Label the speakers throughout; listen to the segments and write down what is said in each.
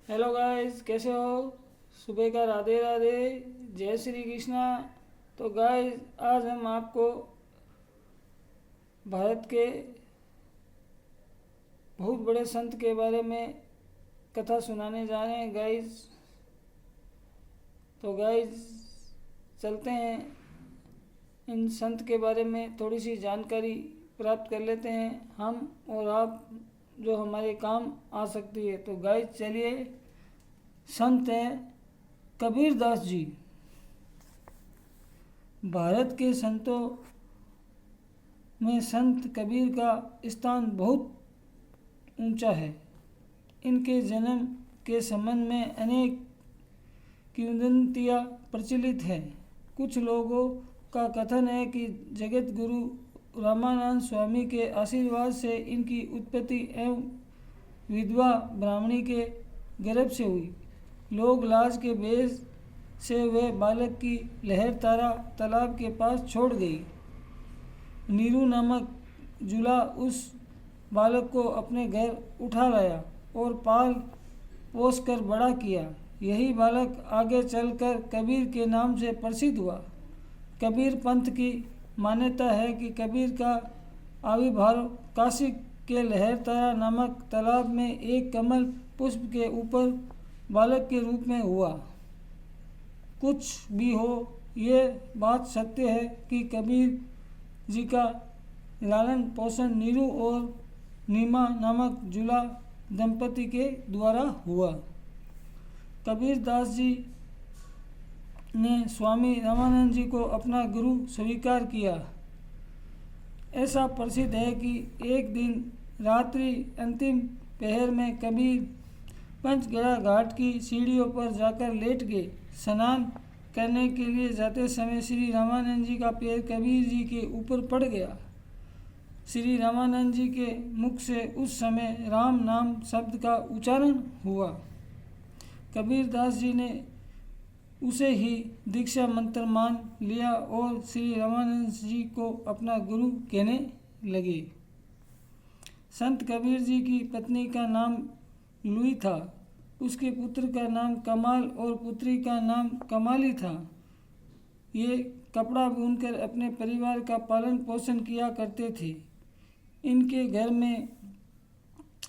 Speaker 1: Hello guys, कैसे हो? सुबह का राधे राधे, जय श्री कृष्णा। तो गाइस, आज हम आपको भारत के बहुत बड़े संत के बारे में कथा सुनाने जा रहे हैं गाइस। तो गाइस, चलते हैं, इन संत के बारे में थोड़ी सी जानकारी प्राप्त कर लेते हैं हम और आप, जो हमारे काम आ सकती है। तो गाइस चलिए, संत हैं कबीर दास जी। भारत के संतों में संत कबीर का स्थान बहुत ऊंचा है। इनके जन्म के संबंध में अनेक किंवदंतियाँ प्रचलित हैं। कुछ लोगों का कथन है कि जगत गुरु रामानंद स्वामी के आशीर्वाद से इनकी उत्पत्ति एवं विधवा ब्राह्मणी के गर्भ से हुई। लोग लाज के बेस से वे बालक की लहर तारा तालाब के पास छोड़ गई। नीरू नामक जुला उस बालक को अपने घर उठा लाया और पाल पोस कर बड़ा किया। यही बालक आगे चलकर कबीर के नाम से प्रसिद्ध हुआ। कबीर पंथ की मान्यता है कि कबीर का आविर्भाव काशी के लहरतारा नामक तालाब में एक कमल पुष्प के ऊपर बालक के रूप में हुआ। कुछ भी हो, ये बात सत्य है कि कबीर जी का लालन पोषण नीरू और नीमा नामक जुला दंपति के द्वारा हुआ। कबीर दास जी ने स्वामी रामानंद जी को अपना गुरु स्वीकार किया। ऐसा प्रसिद्ध है कि एक दिन रात्रि अंतिम पहर में कबीर पंचगढ़ा घाट की सीढ़ियों पर जाकर लेट गए। स्नान करने के लिए जाते समय श्री रामानंद जी का पैर कबीर जी के ऊपर पड़ गया। श्री रामानंद जी के मुख से उस समय राम नाम शब्द का उच्चारण हुआ। कबीर दास जी ने उसे ही दीक्षा मंत्र मान लिया और श्री रामानंद जी को अपना गुरु कहने लगे। संत कबीर जी की पत्नी का नाम लुई था। उसके पुत्र का नाम कमाल और पुत्री का नाम कमाली था। ये कपड़ा बुनकर अपने परिवार का पालन पोषण किया करते थे। इनके घर में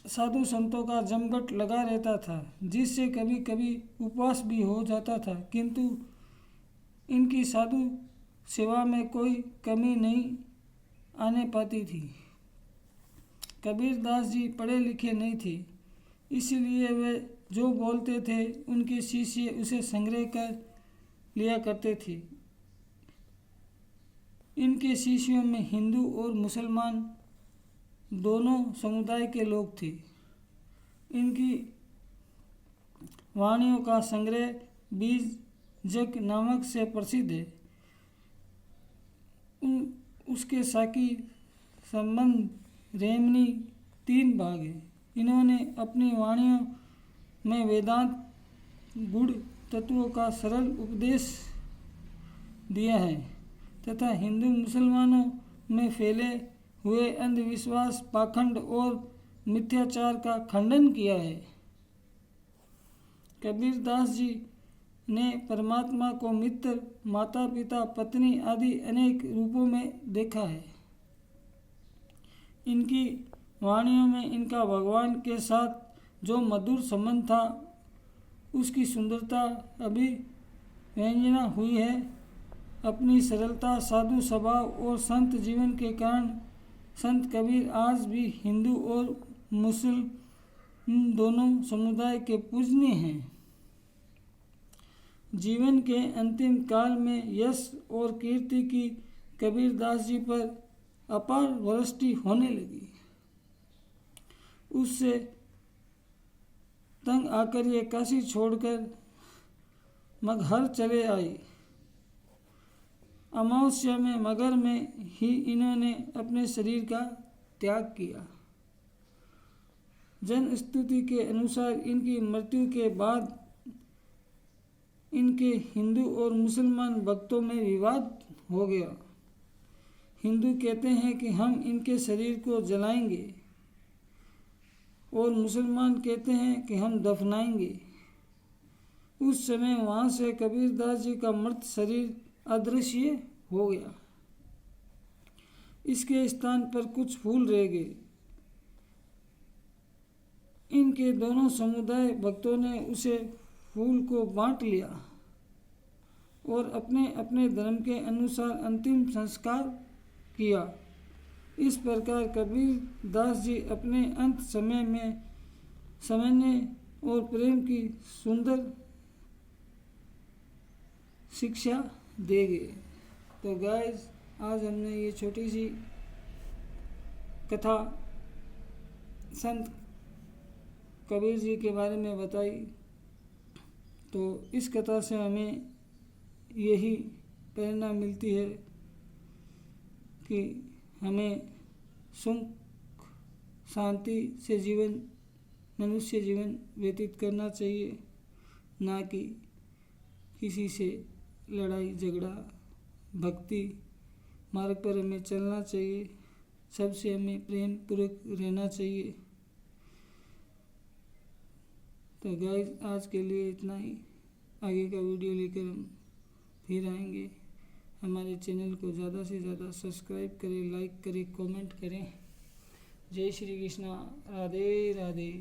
Speaker 1: साधु संतों का जमघट लगा रहता था, जिससे कभी कभी उपवास भी हो जाता था, किंतु इनकी साधु सेवा में कोई कमी नहीं आने पाती थी। कबीर दास जी पढ़े लिखे नहीं थे, इसलिए वे जो बोलते थे उनके शिष्य उसे संग्रह कर लिया करते थे। इनके शिष्यों में हिंदू और मुसलमान दोनों समुदाय के लोग थे। इनकी वाणियों का संग्रह बीज जग नामक से प्रसिद्ध है। उसके साकी संबंध रेमनी 3 भाग है। इन्होंने अपनी वाणियों में वेदांत गुण तत्वों का सरल उपदेश दिया है तथा हिंदू मुसलमानों में फैले हुए अंधविश्वास, पाखंड और मिथ्याचार का खंडन किया है। कबीर दास जी ने परमात्मा को मित्र, माता पिता, पत्नी आदि अनेक रूपों में देखा है। इनकी वाणियों में इनका भगवान के साथ जो मधुर संबंध था, उसकी सुंदरता अभिव्यंजना हुई है। अपनी सरलता, साधु स्वभाव और संत जीवन के कारण संत कबीर आज भी हिंदू और मुस्लिम दोनों समुदाय के पूजनीय हैं। जीवन के अंतिम काल में यश और कीर्ति की कबीर दास जी पर अपार वृष्टि होने लगी। उससे तंग आकर ये काशी छोड़कर मगहर चले आए। अमावस्या में मगर में ही इन्होंने अपने शरीर का त्याग किया। जन स्तुति के अनुसार इनकी मृत्यु के बाद इनके हिंदू और मुसलमान भक्तों में विवाद हो गया। हिंदू कहते हैं कि हम इनके शरीर को जलाएंगे, और मुसलमान कहते हैं कि हम दफनाएंगे। उस समय वहाँ से कबीरदास जी का मृत शरीर अदृश्य हो गया। इसके स्थान पर कुछ फूल रह गए। इनके दोनों समुदाय भक्तों ने उसे फूल को बांट लिया और अपने अपने धर्म के अनुसार अंतिम संस्कार किया। इस प्रकार कबीर दास जी अपने अंत समय में समन्वय और प्रेम की सुंदर शिक्षा दे गए। तो गाइस, आज हमने ये छोटी सी कथा संत कबीर जी के बारे में बताई। तो इस कथा से हमें यही प्रेरणा मिलती है कि हमें सुख शांति से मनुष्य जीवन व्यतीत करना चाहिए, ना कि किसी से लड़ाई झगड़ा। भक्ति मार्ग पर हमें चलना चाहिए, सबसे हमें प्रेम पूर्वक रहना चाहिए। तो गाइस, आज के लिए इतना ही। आगे का वीडियो लेकर हम फिर आएंगे। हमारे चैनल को ज़्यादा से ज़्यादा सब्सक्राइब करें, लाइक करें, कमेंट करें। जय श्री कृष्णा। राधे राधे।